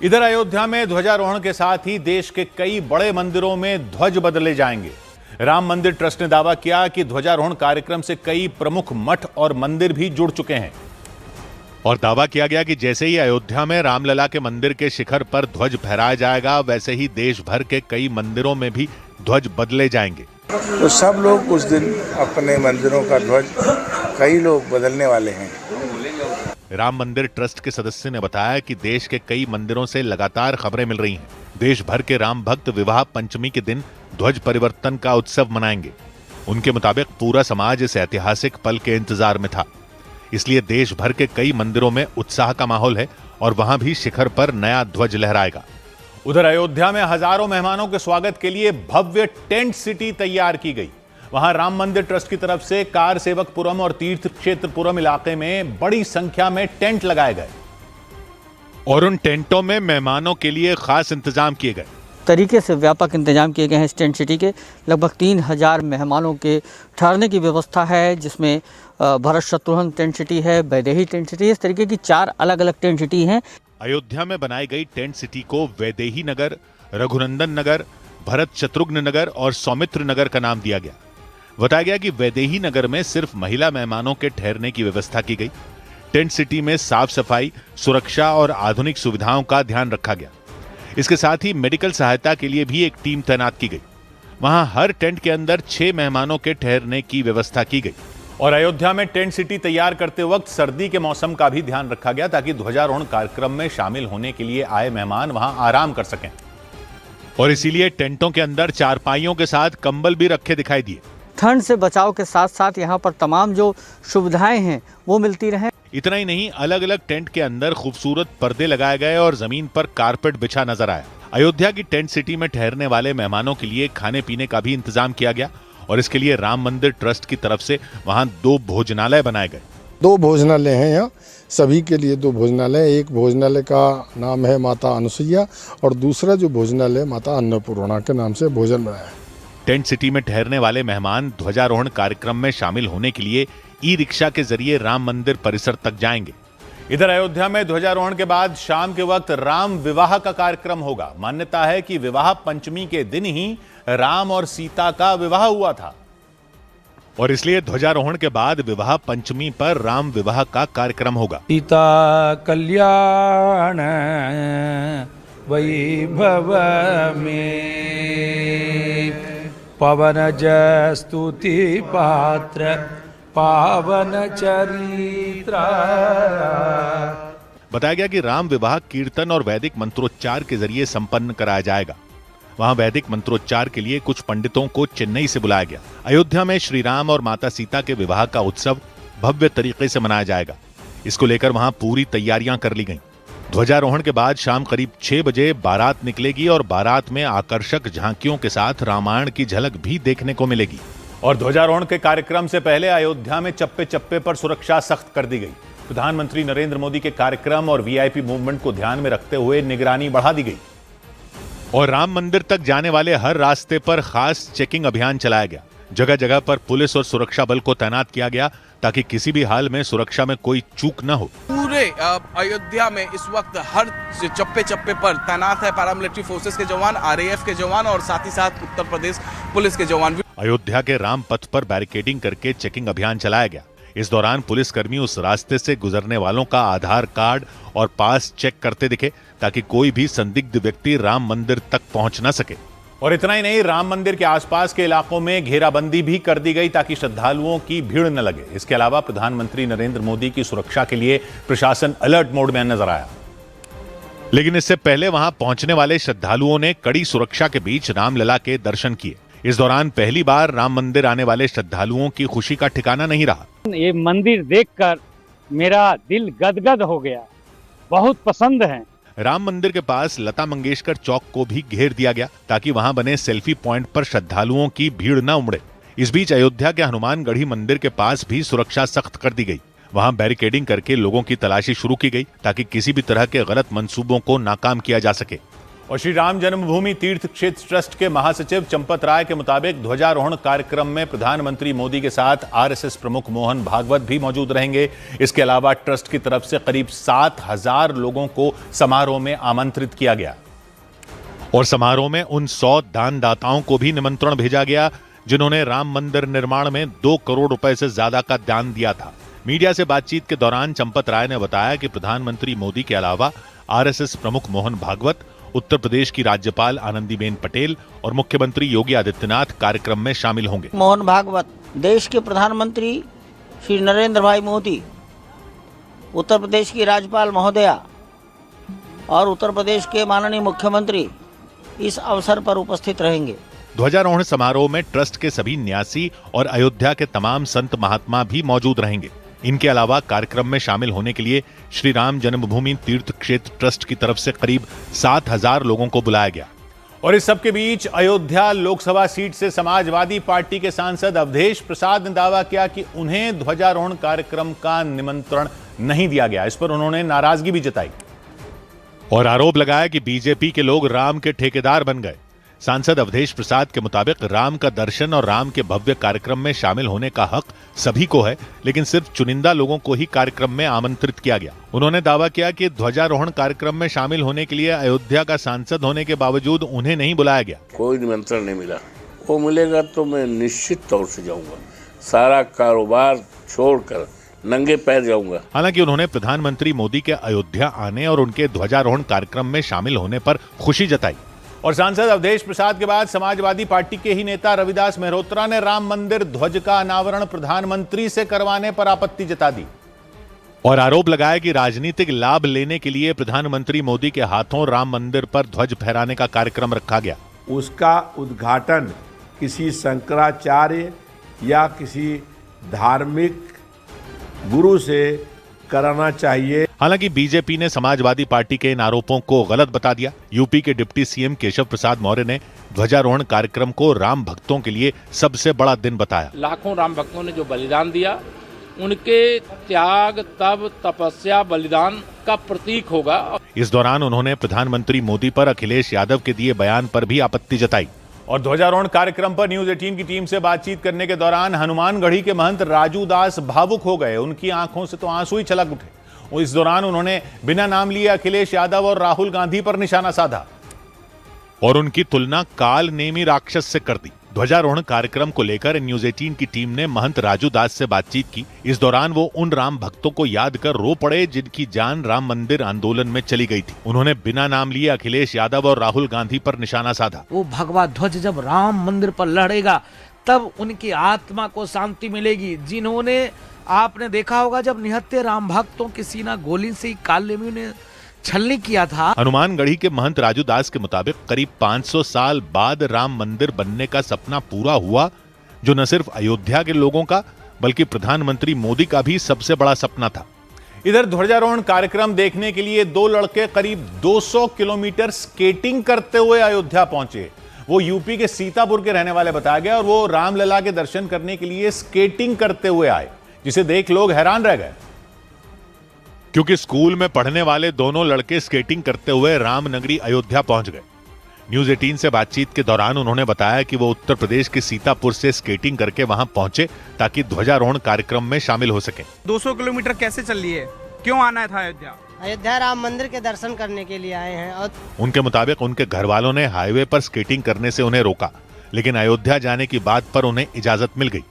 इधर अयोध्या में ध्वजारोहण के साथ ही देश के कई बड़े मंदिरों में ध्वज बदले जाएंगे। राम मंदिर ट्रस्ट ने दावा किया कि ध्वजारोहण कार्यक्रम से कई प्रमुख मठ और मंदिर भी जुड़ चुके हैं और दावा किया गया कि जैसे ही अयोध्या में रामलला के मंदिर के शिखर पर ध्वज फहराया जाएगा, वैसे ही देश भर के कई मंदिरों में भी ध्वज बदले जाएंगे। तो सब लोग उस दिन अपने मंदिरों का ध्वज कई लोग बदलने वाले हैं। राम मंदिर ट्रस्ट के सदस्य ने बताया कि देश के कई मंदिरों से लगातार खबरें मिल रही हैं। देश भर के राम भक्त विवाह पंचमी के दिन ध्वज परिवर्तन का उत्सव मनाएंगे। उनके मुताबिक पूरा समाज इस ऐतिहासिक पल के इंतजार में था, इसलिए देश भर के कई मंदिरों में उत्साह का माहौल है और वहां भी शिखर पर नया ध्वज लहराएगा। उधर अयोध्या में हजारों मेहमानों के स्वागत के लिए भव्य टेंट सिटी तैयार की गई। वहां राम मंदिर ट्रस्ट की तरफ से कार सेवकपुरम और तीर्थ क्षेत्रपुरम इलाके में बड़ी संख्या में टेंट लगाए गए और उन टेंटों में मेहमानों के लिए खास इंतजाम किए गए। तरीके से व्यापक इंतजाम किए गए हैं। इस टेंट सिटी के लगभग 3000 मेहमानों के ठहरने की व्यवस्था है, जिसमें भरत शत्रुघ्न टेंट सिटी है, वैदेही टेंट सिटी, इस तरीके की 4 अलग अलग टेंट सिटी हैं। अयोध्या में बनाई गई टेंट सिटी को वैदेही नगर, रघुनंदन नगर, भरत शत्रुघ्न नगर और सौमित्र नगर का नाम दिया गया। बताया गया कि वैदेही नगर में सिर्फ महिला मेहमानों के ठहरने की व्यवस्था की गई। टेंट सिटी में साफ सफाई, सुरक्षा और आधुनिक सुविधाओं का ध्यान रखा गया। इसके साथ ही मेडिकल सहायता के लिए भी एक टीम तैनात की गई। वहां हर टेंट के अंदर 6 मेहमानों के ठहरने की व्यवस्था की गई और अयोध्या में टेंट सिटी तैयार करते वक्त सर्दी के मौसम का भी ध्यान रखा गया, ताकि ध्वजारोहण कार्यक्रम में शामिल होने के लिए आए मेहमान वहां आराम कर सकें। और इसीलिए टेंटों के अंदर चारपाइयों के साथ कंबल भी रखे दिखाई दिए। ठंड से बचाव के साथ साथ यहाँ पर तमाम जो सुविधाएं हैं वो मिलती रहें। इतना ही नहीं, अलग अलग टेंट के अंदर खूबसूरत पर्दे लगाए गए और जमीन पर कारपेट बिछा नजर आया। अयोध्या की टेंट सिटी में ठहरने वाले मेहमानों के लिए खाने पीने का भी इंतजाम किया गया और इसके लिए राम मंदिर ट्रस्ट की तरफ से वहां 2 भोजनालय बनाए गए। 2 भोजनालय हैं यहाँ, सभी के लिए 2 भोजनालय। एक भोजनालय का नाम है माता अनुसुईया और दूसरा जो भोजनालय माता अन्नपूर्णा के नाम से भोजन बनाया है। टेंट सिटी में ठहरने वाले मेहमान ध्वजारोहण कार्यक्रम में शामिल होने के लिए ई-रिक्शा के जरिए राम मंदिर परिसर तक जाएंगे। इधर अयोध्या में ध्वजारोहण के बाद शाम के वक्त राम विवाह का कार्यक्रम होगा। मान्यता है कि विवाह पंचमी के दिन ही राम और सीता का विवाह हुआ था और इसलिए ध्वजारोहण के बाद विवाह पंचमी पर राम विवाह का कार्यक्रम होगा। सीता कल्याण वैभव में पवनज स्तुति पात्र पावन चरित्र। बताया गया कि राम विवाह कीर्तन और वैदिक मंत्रोच्चार के जरिए संपन्न कराया जाएगा। वहां वैदिक मंत्रोच्चार के लिए कुछ पंडितों को चेन्नई से बुलाया गया। अयोध्या में श्री राम और माता सीता के विवाह का उत्सव भव्य तरीके से मनाया जाएगा। इसको लेकर वहां पूरी तैयारियां कर ली गईं। ध्वजारोहण के बाद शाम करीब 6 बजे बारात निकलेगी और बारात में आकर्षक झांकियों के साथ रामायण की झलक भी देखने को मिलेगी। और ध्वजारोहण के कार्यक्रम से पहले अयोध्या में चप्पे चप्पे पर सुरक्षा सख्त कर दी गई। प्रधानमंत्री नरेंद्र मोदी के कार्यक्रम और वीआईपी मूवमेंट को ध्यान में रखते हुए निगरानी बढ़ा दी गई और राम मंदिर तक जाने वाले हर रास्ते पर खास चेकिंग अभियान चलाया गया। जगह जगह पर पुलिस और सुरक्षा बल को तैनात किया गया ताकि किसी भी हाल में सुरक्षा में कोई चूक न हो। पूरे अयोध्या में इस वक्त हर चप्पे चप्पे पर तैनात है पैरामिलिट्री फोर्सेस के जवान, आरएएफ के जवान और साथ ही साथ उत्तर प्रदेश पुलिस के जवान। अयोध्या के राम पथ पर बैरिकेडिंग करके चेकिंग अभियान चलाया गया। इस दौरान पुलिसकर्मी उस रास्ते से गुजरने वालों का आधार कार्ड और पास चेक करते दिखे ताकि कोई भी संदिग्ध व्यक्ति राम मंदिर तक पहुंच न सके। और इतना ही नहीं, राम मंदिर के आसपास के इलाकों में घेराबंदी भी कर दी गई ताकि श्रद्धालुओं की भीड़ न लगे। इसके अलावा प्रधानमंत्री नरेंद्र मोदी की सुरक्षा के लिए प्रशासन अलर्ट मोड में नजर आया। लेकिन इससे पहले वहां पहुंचने वाले श्रद्धालुओं ने कड़ी सुरक्षा के बीच रामलला के दर्शन किए। इस दौरान पहली बार राम मंदिर आने वाले श्रद्धालुओं की खुशी का ठिकाना नहीं रहा। ये मंदिर देखकर मेरा दिल गदगद हो गया, बहुत पसंद है। राम मंदिर के पास लता मंगेशकर चौक को भी घेर दिया गया ताकि वहां बने सेल्फी पॉइंट पर श्रद्धालुओं की भीड़ न उमड़े। इस बीच अयोध्या के हनुमानगढ़ी मंदिर के पास भी सुरक्षा सख्त कर दी गई। वहां बैरिकेडिंग करके लोगों की तलाशी शुरू की गई ताकि किसी भी तरह के गलत मंसूबों को नाकाम किया जा सके। और श्री राम जन्मभूमि तीर्थ क्षेत्र ट्रस्ट के महासचिव चंपत राय के मुताबिक ध्वजारोहण कार्यक्रम में प्रधानमंत्री मोदी के साथ आरएसएस प्रमुख मोहन भागवत भी मौजूद रहेंगे। इसके अलावा ट्रस्ट की तरफ से करीब 7,000 लोगों को समारोह में आमंत्रित किया गया और समारोह में उन 100 दानदाताओं को भी निमंत्रण भेजा गया जिन्होंने राम मंदिर निर्माण में 2 करोड़ रुपए से ज्यादा का दान दिया था। मीडिया से बातचीत के दौरान चंपत राय ने बताया कि प्रधानमंत्री मोदी के अलावा आरएसएस प्रमुख मोहन भागवत, उत्तर प्रदेश की राज्यपाल आनंदीबेन पटेल और मुख्यमंत्री योगी आदित्यनाथ कार्यक्रम में शामिल होंगे। मोहन भागवत, देश के प्रधानमंत्री श्री नरेंद्र भाई मोदी, उत्तर प्रदेश की राज्यपाल महोदया और उत्तर प्रदेश के माननीय मुख्यमंत्री इस अवसर पर उपस्थित रहेंगे। ध्वजारोहण समारोह में ट्रस्ट के सभी न्यासी और अयोध्या के तमाम संत महात्मा भी मौजूद रहेंगे। इनके अलावा कार्यक्रम में शामिल होने के लिए श्री राम जन्मभूमि तीर्थ क्षेत्र ट्रस्ट की तरफ से करीब 7,000 लोगों को बुलाया गया। और इस सबके बीच अयोध्या लोकसभा सीट से समाजवादी पार्टी के सांसद अवधेश प्रसाद ने दावा किया कि उन्हें ध्वजारोहण कार्यक्रम का निमंत्रण नहीं दिया गया। इस पर उन्होंने नाराजगी भी जताई और आरोप लगाया कि बीजेपी के लोग राम के ठेकेदार बन गए। सांसद अवधेश प्रसाद के मुताबिक राम का दर्शन और राम के भव्य कार्यक्रम में शामिल होने का हक सभी को है, लेकिन सिर्फ चुनिंदा लोगों को ही कार्यक्रम में आमंत्रित किया गया। उन्होंने दावा किया कि ध्वजारोहण कार्यक्रम में शामिल होने के लिए अयोध्या का सांसद होने के बावजूद उन्हें नहीं बुलाया गया। कोई निमंत्रण नहीं मिला। वो मिलेगा तो मैं निश्चित तौर से जाऊंगा, सारा कारोबार छोड़कर नंगे पैर जाऊंगा। हालांकि उन्होंने प्रधानमंत्री मोदी के अयोध्या आने और उनके ध्वजारोहण कार्यक्रम में शामिल होने पर खुशी जताई। और सांसद अवधेश प्रसाद के बाद समाजवादी पार्टी के ही नेता रविदास मेहरोत्रा ने राम मंदिर ध्वज का अनावरण प्रधानमंत्री से करवाने पर आपत्ति जता दी और आरोप लगाया कि राजनीतिक लाभ लेने के लिए प्रधानमंत्री मोदी के हाथों राम मंदिर पर ध्वज फहराने का कार्यक्रम रखा गया। उसका उद्घाटन किसी शंकराचार्य या किसी धार्मिक गुरु से कराना चाहिए। हालांकि बीजेपी ने समाजवादी पार्टी के इन आरोपों को गलत बता दिया। यूपी के डिप्टी सीएम केशव प्रसाद मौर्य ने ध्वजारोहण कार्यक्रम को राम भक्तों के लिए सबसे बड़ा दिन बताया। लाखों राम भक्तों ने जो बलिदान दिया, उनके त्याग, तप, तपस्या, बलिदान का प्रतीक होगा। इस दौरान उन्होंने प्रधानमंत्री मोदी पर अखिलेश यादव के दिए बयान पर भी आपत्ति जताई। और ध्वजारोहण कार्यक्रम पर न्यूज 18 की टीम से बातचीत करने के दौरान हनुमानगढ़ी के महंत राजू दास भावुक हो गए। उनकी आंखों से तो आंसू ही छलक उठे। इस दौरान उन्होंने बिना नाम लिए अखिलेश यादव और राहुल गांधी पर निशाना साधा और उनकी तुलना काल नेमी राक्षस से कर दी। ध्वजारोहण कार्यक्रम को लेकर न्यूज 18 की टीम ने महंत राजू दास से बातचीत की। इस दौरान वो उन राम भक्तों को याद कर रो पड़े जिनकी जान राम मंदिर आंदोलन में चली गई थी। उन्होंने बिना नाम लिए अखिलेश यादव और राहुल गांधी पर निशाना साधा। वो भगवा ध्वज जब राम मंदिर पर लहरेगा तब उनकी आत्मा को शांति मिलेगी। जिन्होंने, आपने देखा होगा, जब निहत्थे राम भक्तों की सीना गोली से काल नेमी ने छलनी किया था। हनुमानगढ़ी के महंत राजू दास के मुताबिक करीब 500 साल बाद राम मंदिर बनने का सपना पूरा हुआ, जो न सिर्फ अयोध्या के लोगों का बल्कि प्रधानमंत्री मोदी का भी सबसे बड़ा सपना था। इधर ध्वजारोहण कार्यक्रम देखने के लिए 2 लड़के करीब 200 किलोमीटर स्केटिंग करते हुए अयोध्या पहुंचे। वो यूपी के सीतापुर के रहने वाले बताया गया और वो रामलला के दर्शन करने के लिए स्केटिंग करते हुए आए, जिसे देख लोग हैरान रह गए क्योंकि स्कूल में पढ़ने वाले दोनों लड़के स्केटिंग करते हुए रामनगरी अयोध्या पहुंच गए। न्यूज 18 से बातचीत के दौरान उन्होंने बताया कि वो उत्तर प्रदेश के सीतापुर से स्केटिंग करके वहां पहुंचे ताकि ध्वजारोहण कार्यक्रम में शामिल हो सके। 200 किलोमीटर कैसे चल लिए? क्यों आना था अयोध्या? अयोध्या राम मंदिर के दर्शन करने के लिए आए हैं। और उनके मुताबिक उनके घर वालों ने हाईवे पर स्केटिंग करने से उन्हें रोका, लेकिन अयोध्या जाने की बात पर उन्हें इजाजत मिल गई।